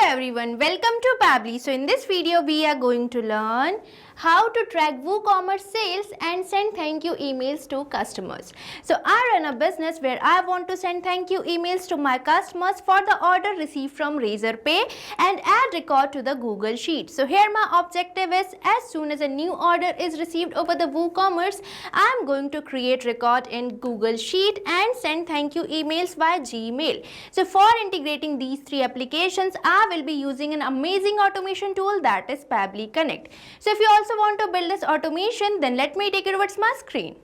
everyone, welcome to Pabbly. So in this video we are going to learn how to track WooCommerce sales and send thank you emails to customers. So I run a business where I want to send thank you emails to my customers for the order received from Razorpay and add record to the Google Sheet. So here my objective is, as soon as a new order is received over the WooCommerce, I am going to create record in Google Sheet and send thank you emails via Gmail. So for integrating these three applications, I will be using an amazing automation tool, that is Pabbly Connect. So if you also want to build this automation, then let me take you towards my screen.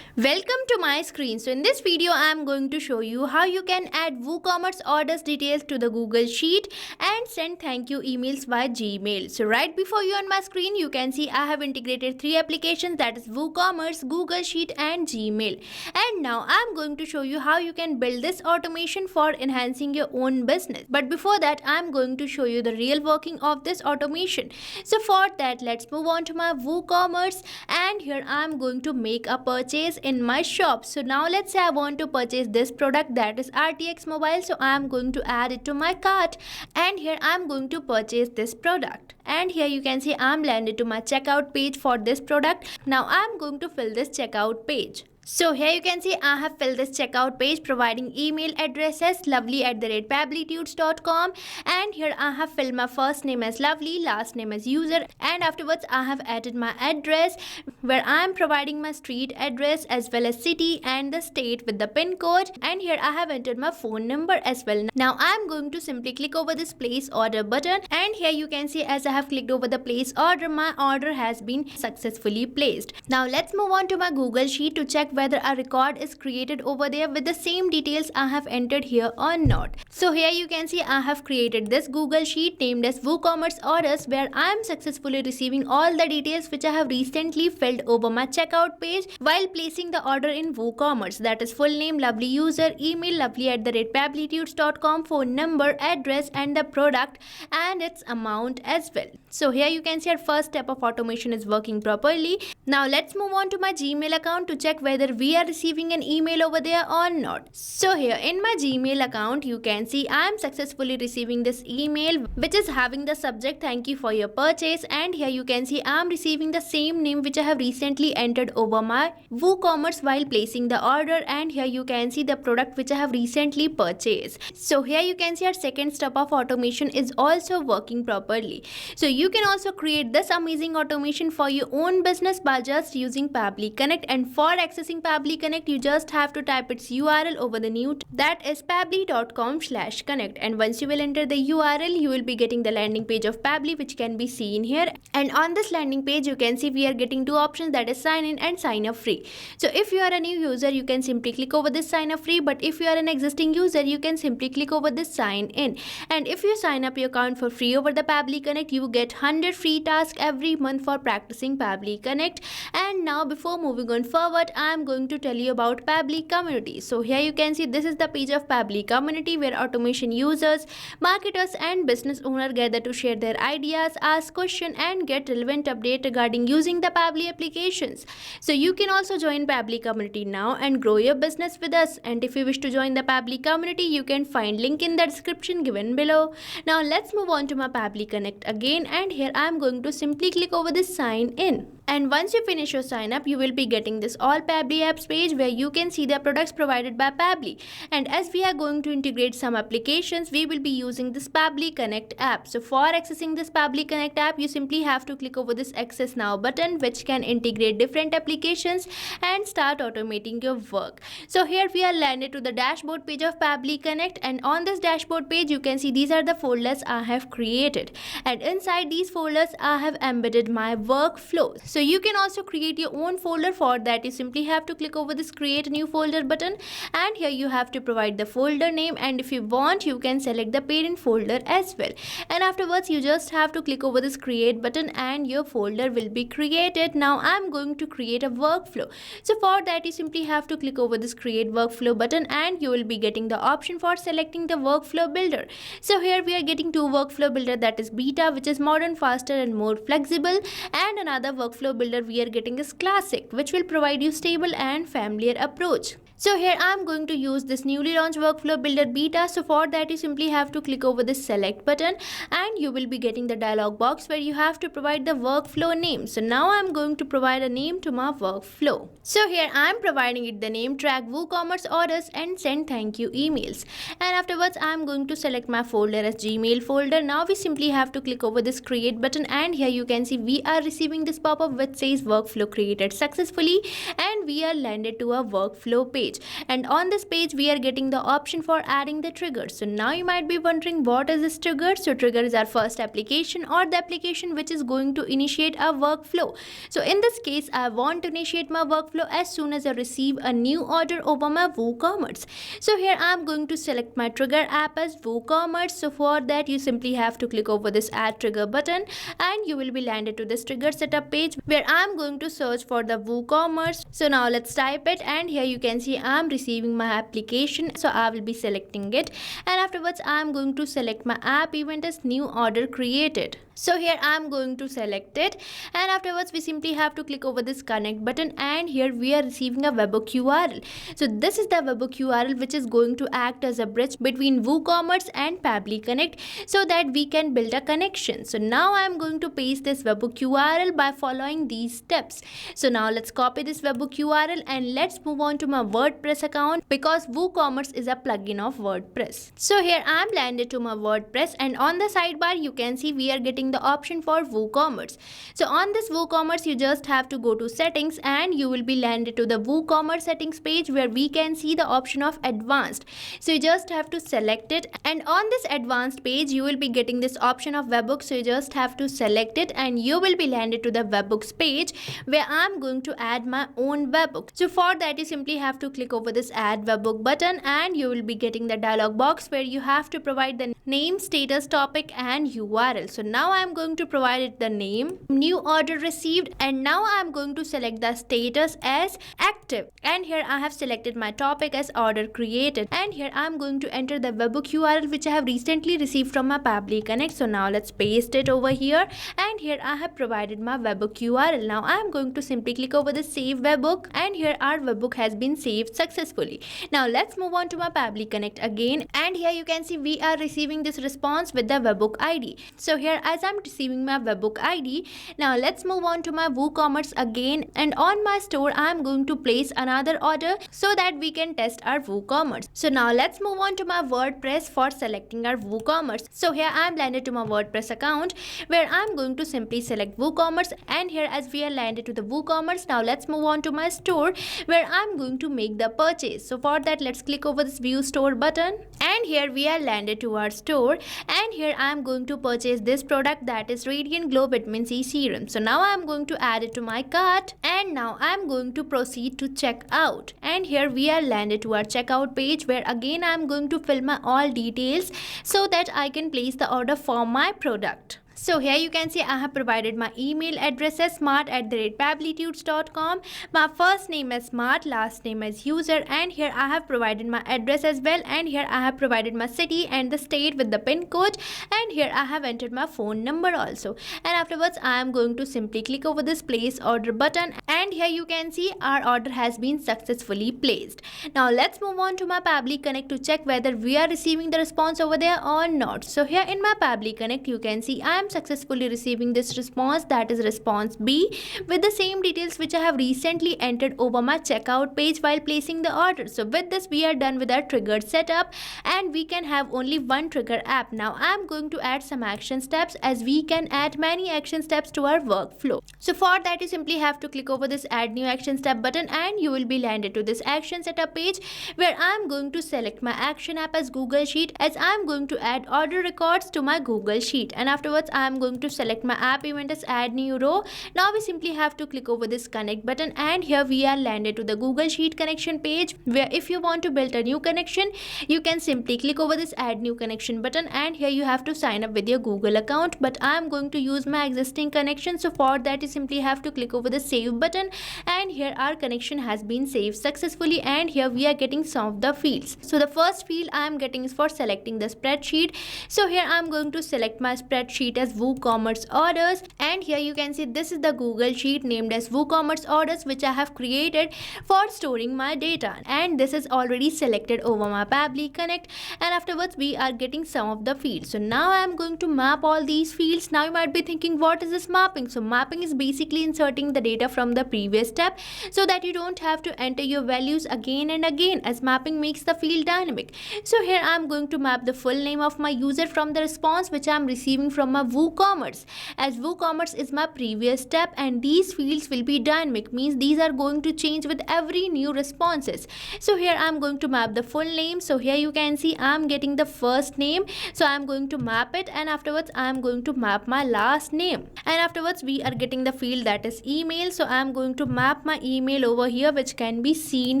Welcome to my screen. So in this video I am going to show you how you can add WooCommerce orders details to the Google Sheet and send thank you emails via Gmail. So right before you on my screen you can see I have integrated three applications, that is WooCommerce, Google Sheet and Gmail. And now I am going to show you how you can build this automation for enhancing your own business. But before that I am going to show you the real working of this automation. So for that let's move on to my WooCommerce, and here I am going to make a purchase in my shop. So now let's say I want to purchase this product, that is RTX mobile. So I am going to add it to my cart, and here I am going to purchase this product. And here you can see I am landed to my checkout page for this product. Now I am going to fill this checkout page. So here you can see I have filled this checkout page providing email addresses lovely@pabblytudes.com, and here I have filled my first name as Lovely, last name as user, and afterwards I have added my address where I am providing my street address as well as city and the state with the pin code, and here I have entered my phone number as well. Now I am going to simply click over this place order button, and here you can see as I have clicked over the place order, my order has been successfully placed. Now let's move on to my Google Sheet to check whether a record is created over there with the same details I have entered here or not. So here you can see I have created this Google Sheet named as WooCommerce orders, where I am successfully receiving all the details which I have recently filled over my checkout page while placing the order in WooCommerce, that is full name, Lovely user, email lovely@pabblytudes.com, phone number, address and the product and its amount as well. So here you can see our first step of automation is working properly. Now let's move on to my Gmail account to check whether we are receiving an email over there or not. So here in my Gmail account you can see I am successfully receiving this email which is having the subject thank you for your purchase, and here you can see I am receiving the same name which I have recently entered over my WooCommerce while placing the order, and here you can see the product which I have recently purchased. So here you can see our second step of automation is also working properly. So you can also create this amazing automation for your own business by just using Pabbly Connect, and for accessing Pabbly Connect you just have to type its URL over the new, that is pabbly.com/connect, and once you will enter the URL you will be getting the landing page of Pabbly which can be seen here. And on this landing page you can see we are getting two options, that is sign in and sign up free. So if you are a new user you can simply click over this sign up free, but if you are an existing user you can simply click over this sign in. And if you sign up your account for free over the Pabbly Connect you get 100 free tasks every month for practicing Pabbly Connect. And now before moving on forward I am going to tell you about Pabbly Community. So here you can see this is the page of Pabbly Community where automation users, marketers and business owners gather to share their ideas, ask questions and get relevant update regarding using the Pabbly applications. So you can also join Pabbly Community now and grow your business with us. And if you wish to join the Pabbly Community you can find link in the description given below. Now let's move on to my Pabbly Connect again, and here I am going to simply click over this sign in. And once you finish your sign up you will be getting this all Pabbly apps page where you can see the products provided by Pabbly. And as we are going to integrate some applications we will be using this Pabbly Connect app. So for accessing this Pabbly Connect app you simply have to click over this access now button which can integrate different applications and start automating your work. So here we are landed to the dashboard page of Pabbly Connect, and on this dashboard page you can see these are the folders I have created, and inside these folders I have embedded my workflows. So you can also create your own folder. For that you simply have to click over this create new folder button, and here you have to provide the folder name, and if you want you can select the parent folder as well. And afterwards you just have to click over this create button and your folder will be created. Now I am going to create a workflow. So for that you simply have to click over this create workflow button and you will be getting the option for selecting the workflow builder. So here we are getting two workflow builder, that is beta which is modern, faster and more flexible, and another workflow builder we are getting is classic which will provide you stable and familiar approach. So here I'm going to use this newly launched workflow builder beta. So for that you simply have to click over this select button and you will be getting the dialog box where you have to provide the workflow name. So now I'm going to provide a name to my workflow. So here I'm providing it the name track WooCommerce orders and send thank you emails. And afterwards I'm going to select my folder as Gmail folder. Now we simply have to click over this create button and here you can see we are receiving this pop-up which says workflow created successfully and we are landed to a workflow page. And on this page we are getting the option for adding the trigger. So now you might be wondering what is this trigger. So trigger is our first application or the application which is going to initiate a workflow. So in this case I want to initiate my workflow as soon as I receive a new order over my WooCommerce. So here I'm going to select my trigger app as WooCommerce. So for that you simply have to click over this add trigger button and you will be landed to this trigger setup page where I'm going to search for the WooCommerce. So now let's type it and here you can see I'm receiving my application. So I will be selecting it and afterwards I'm going to select my app event as new order created. So here I'm going to select it and afterwards we simply have to click over this connect button and here we are receiving a webhook URL. So this is the webhook URL which is going to act as a bridge between WooCommerce and Pabbly Connect so that we can build a connection. So now I'm going to paste this webhook URL by following these steps. So now let's copy this webhook URL and let's move on to my WordPress account because WooCommerce is a plugin of WordPress. So here I'm landed to my WordPress and on the sidebar you can see we are getting the option for WooCommerce. So on this WooCommerce you just have to go to settings and you will be landed to the WooCommerce settings page where we can see the option of advanced. So you just have to select it and on this advanced page you will be getting this option of webhooks. So you just have to select it and you will be landed to the webhooks page where I'm going to add my own webhook. So for that you simply have to click over this add webhook button and you will be getting the dialog box where you have to provide the name, status, topic and URL. So now I'm going to provide it the name, new order received and now I'm going to select the status as active and here I have selected my topic as order created and here I'm going to enter the webhook URL which I have recently received from my Pabbly Connect. So now let's paste it over here and here I have provided my webhook URL. Now I'm going to simply click over the save webhook and here our webhook has been saved successfully. Now let's move on to my Pabbly Connect again and here you can see we are receiving this response with the webhook ID. So here as I'm receiving my webhook ID, now let's move on to my WooCommerce again and on my store I'm going to place another order so that we can test our WooCommerce. So now let's move on to my WordPress for selecting our WooCommerce. So here I'm landed to my WordPress account where I'm going to simply select WooCommerce and here as we are landed to the WooCommerce, now let's move on to my store where I'm going to make the purchase. So for that let's click over this view store button and here we are landed to our store and here I'm going to purchase this product that is Radiant Glow Vitamin C Serum. So now I'm going to add it to my cart and now I'm going to proceed to check out and here we are landed to our checkout page where again I'm going to fill my all details so that I can place the order for my product. So here you can see I have provided my email address as smart@pabblytudes.com, my first name as smart, last name as user and here I have provided my address as well and here I have provided my city and the state with the pin code and here I have entered my phone number also and afterwards I am going to simply click over this place order button and here you can see our order has been successfully placed. Now let's move on to my Pabbly Connect to check whether we are receiving the response over there or not. So here in my Pabbly Connect you can see I am successfully receiving this response, that is response B, with the same details which I have recently entered over my checkout page while placing the order. So with this we are done with our triggered setup and we can have only one trigger app. Now I am going to add some action steps as we can add many action steps to our workflow. So for that you simply have to click over this add new action step button and you will be landed to this action setup page where I am going to select my action app as Google Sheet as I am going to add order records to my Google Sheet and afterwards I am going to select my app event as add new row. Now we simply have to click over this connect button and here we are landed to the Google Sheet connection page where if you want to build a new connection you can simply click over this add new connection button and here you have to sign up with your Google account, but I am going to use my existing connection. So for that you simply have to click over the save button and here our connection has been saved successfully and here we are getting some of the fields. So the first field I am getting is for selecting the spreadsheet. So here I am going to select my spreadsheet as WooCommerce orders, and here you can see this is the Google sheet named as WooCommerce orders, which I have created for storing my data, and this is already selected over my Pabbly Connect. And afterwards we are getting some of the fields. So now I am going to map all these fields. Now you might be thinking, what is this mapping? So mapping is basically inserting the data from the previous step so that you don't have to enter your values again and again, as mapping makes the field dynamic. So here I am going to map the full name of my user from the response which I am receiving from my WooCommerce, as WooCommerce is my previous step, and these fields will be dynamic, means these are going to change with every new responses. So here I am going to map the full name. So here you can see I am getting the first name, so I am going to map it, and afterwards I am going to map my last name, and afterwards we are getting the field that is email. So I am going to map my email over here, which can be seen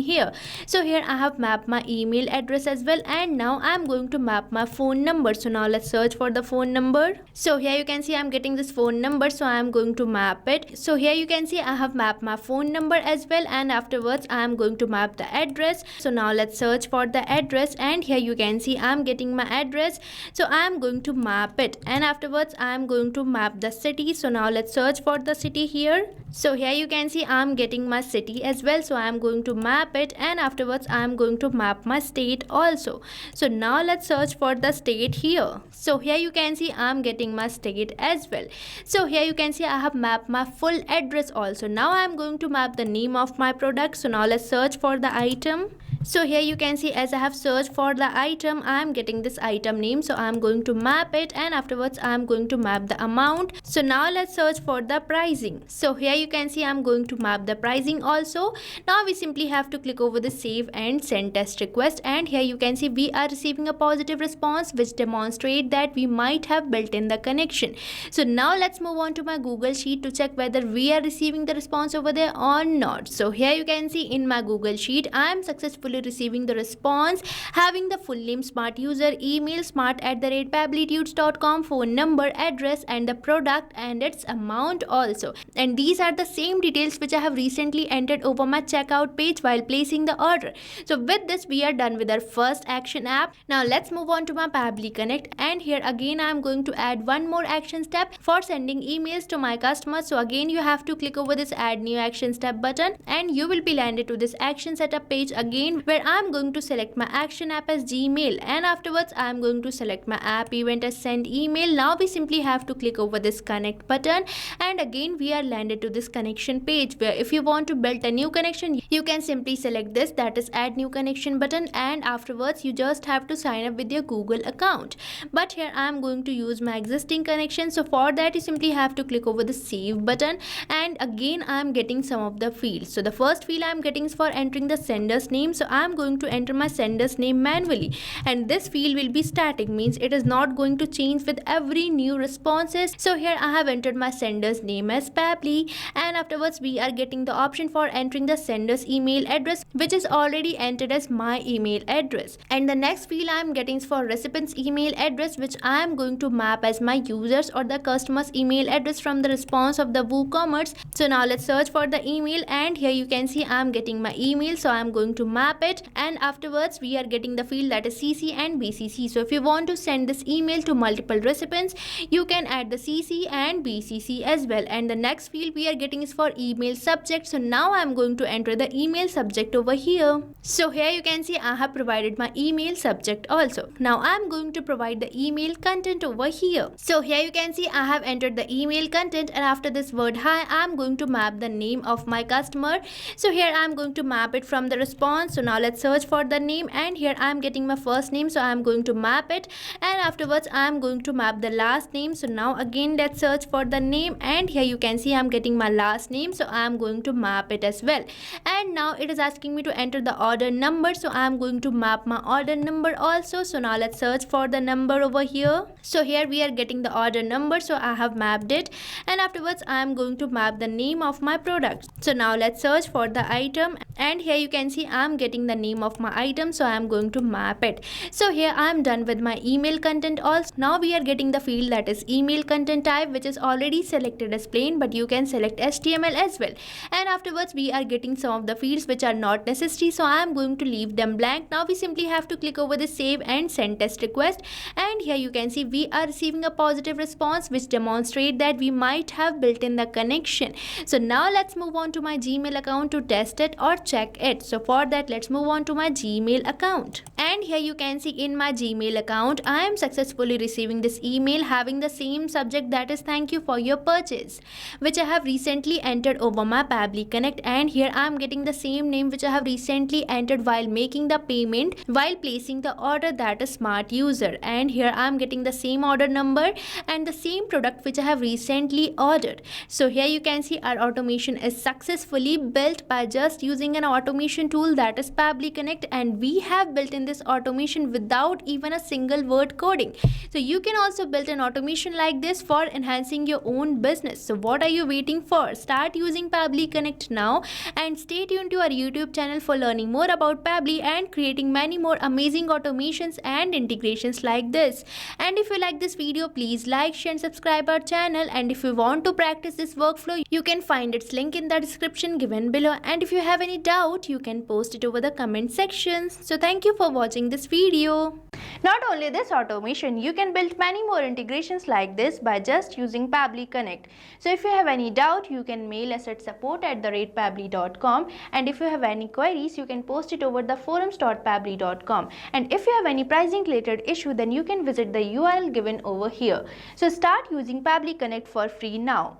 here. So here I have mapped my email address as well, and now I am going to map my phone number. So now let's search for the phone number. So here you can see I am getting this phone number, so I am going to map it. So here you can see I have mapped my phone number as well, and afterwards I am going to map the address. So now let's search for the address, and here you can see I am getting my address, so I am going to map it, and afterwards I am going to map the city. So now let's search for the city here. So here you can see I am getting my city as well, so I am going to map it, and afterwards I am going to map my state also. So now let's search for the state here. So here you can see I am getting my state as well. So here you can see I have mapped my full address also. Now I am going to map the name of my product. So now let's search for the item. So here you can see as I have searched for the item, I am getting this item name, so I am going to map it, and afterwards I am going to map the amount. So now let's search for the pricing. So here you can see I am going to map the pricing also. Now we simply have to click over the save and send test request, and here you can see we are receiving a positive response which demonstrate that we might have built in the connection. So now let's move on to my Google sheet to check whether we are receiving the response over there or not. So here you can see in my Google sheet I am successfully receiving the response having the full name, smart user, email smart@pabblytudes.com, phone number, address, and the product and its amount also. And these are the same details which I have recently entered over my checkout page while placing the order. So with this we are done with our first action app. Now let's move on to my Pabbly Connect, and here again I am going to add one more action step for sending emails to my customers. So again you have to click over this add new action step button, and you will be landed to this action setup page again, where I am going to select my action app as Gmail, and afterwards I am going to select my app event as send email. Now we simply have to click over this connect button, and again we are landed to this connection page, where if you want to build a new connection you can simply select this, that is add new connection button, and afterwards you just have to sign up with your Google account. But here I am going to use my existing connection, so for that you simply have to click over the save button, and again I am getting some of the fields. So the first field I am getting is for entering the sender's name, so I am going to enter my sender's name manually, and this field will be static, means it is not going to change with every new responses. So here I have entered my sender's name as Pabbly, and afterwards we are getting the option for entering the sender's email address, which is already entered as my email address. And the next field I am getting is for recipient's email address, which I am going to map as my users or the customer's email address from the response of the WooCommerce. So now let's search for the email, and here you can see I am getting my email, so I am going to map it, and afterwards we are getting the field that is CC and BCC. So if you want to send this email to multiple recipients, you can add the CC and BCC as well. And the next field we are getting is for email subject. So now I am going to enter the email subject over here. So here you can see I have provided my email subject also. Now I am going to provide the email content over here. So here you can see I have entered the email content, and after this word hi I am going to map the name of my customer. So here I am going to map it from the response. So now let's search for the name, and here I am getting my first name, so I am going to map it, and afterwards I am going to map the last name. So now again let's search for the name, and here you can see I am getting my last name, so I am going to map it as well. And now it is asking me to enter the order number, so I am going to map my order number also. So now let's search for the number over here. So here we are getting the order number, so I have mapped it, and afterwards I am going to to map the name of my product. So now let's search for the item, and here you can see I'm getting getting the name of my item, so I am going to map it. So here I am done with my email content also. Now we are getting the field that is email content type, which is already selected as plain, but you can select HTML as well. And afterwards we are getting some of the fields which are not necessary, so I am going to leave them blank. Now we simply have to click over the save and send test request, and here you can see we are receiving a positive response which demonstrate that we might have built in the connection. So now let's move on to my Gmail account to test it or check it. So for that, let's move on to my Gmail account, and here you can see in my Gmail account I am successfully receiving this email having the same subject, that is thank you for your purchase, which I have recently entered over my Pabbly Connect. And here I am getting the same name which I have recently entered while making the payment, while placing the order, that is smart user. And here I am getting the same order number and the same product which I have recently ordered. So here you can see our automation is successfully built by just using an automation tool, that is Pabbly Connect, and we have built in this automation without even a single word coding. So you can also build an automation like this for enhancing your own business. So what are you waiting for? Start using Pabbly Connect now, and stay tuned to our YouTube channel for learning more about Pabbly and creating many more amazing automations and integrations like this. And if you like this video, please like, share and subscribe our channel. And if you want to practice this workflow, you can find its link in the description given below. And if you have any doubt, you can post it over the comment sections. So thank you for watching this video. Not only this automation, you can build many more integrations like this by just using Pabbly Connect. So if you have any doubt, you can mail us at support@pabbly.com, and if you have any queries, you can post it over the forums.pabbly.com. and if you have any pricing related issue, then you can visit the URL given over here. So start using Pabbly Connect for free now.